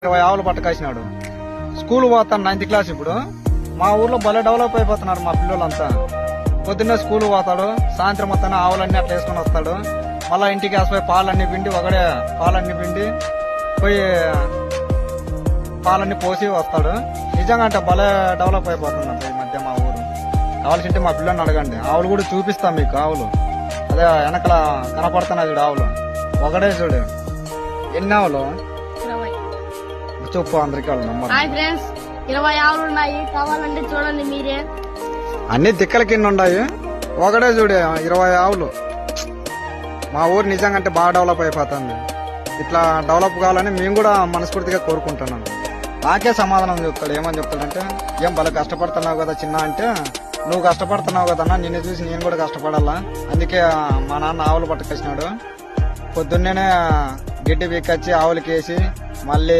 20 ఆవులు పట్టకాసినాడు. స్కూల్ పోతాను 9th class. ఇప్పుడు మా ఊర్లో భలే డెవలప్ అయిపోతున్నారు మా పిల్లలంతా. పొద్దున్నే స్కూల్ పోతాడు, సాయంత్రం మొత్తం ఆవులన్నీ అట్లా వేసుకుని వస్తాడు. మళ్ళా ఇంటికి వేసిపోయి పాలన్నీ పిండి ఒకడే పాలన్నీ పిండి పోయి పాలన్నీ పోసి వస్తాడు. నిజంగా అంటే భలే డెవలప్ అయిపోతుందంట ఈ మధ్య మా ఊరు. కావాల్సింటే మా పిల్లల్ని అడగండి, ఆవులు కూడా చూపిస్తాం మీకు. ఆవులు అదే వెనకల కనపడుతున్నాయి చూడు ఆవులు, ఒకడే చూడు. ఎన్ని ఆవులు చెప్పు అందరికి వాళ్ళు నమ్మరు. హాయ్ ఫ్రెండ్స్, 20 ఆవులు ఉన్నాయి, కావాలంటే చూడండి మీరే. అన్ని దిక్కల కింద ఉన్నాయి, ఒకడే చూడు 20 ఆవులు. మా ఊరు నిజంగా అంటే బాగా డెవలప్ అయిపోతుంది. ఇట్లా డెవలప్ కావాలని మేము కూడా మనస్ఫూర్తిగా కోరుకుంటున్నాం. నాకే సమాధానం చెప్తాడు. ఏమని చెప్తాడంటే, ఏం భలే కష్టపడుతున్నావు కదా చిన్న అంటే, నువ్వు కష్టపడుతున్నావు కదన్నా, నిన్ను చూసి నేను కూడా కష్టపడాలా, అందుకే మా నాన్న ఆవులు పట్టుకొచ్చినాడు. పొద్దున్నేనే గిడ్డి పీకొచ్చి ఆవులకి వేసి మళ్ళీ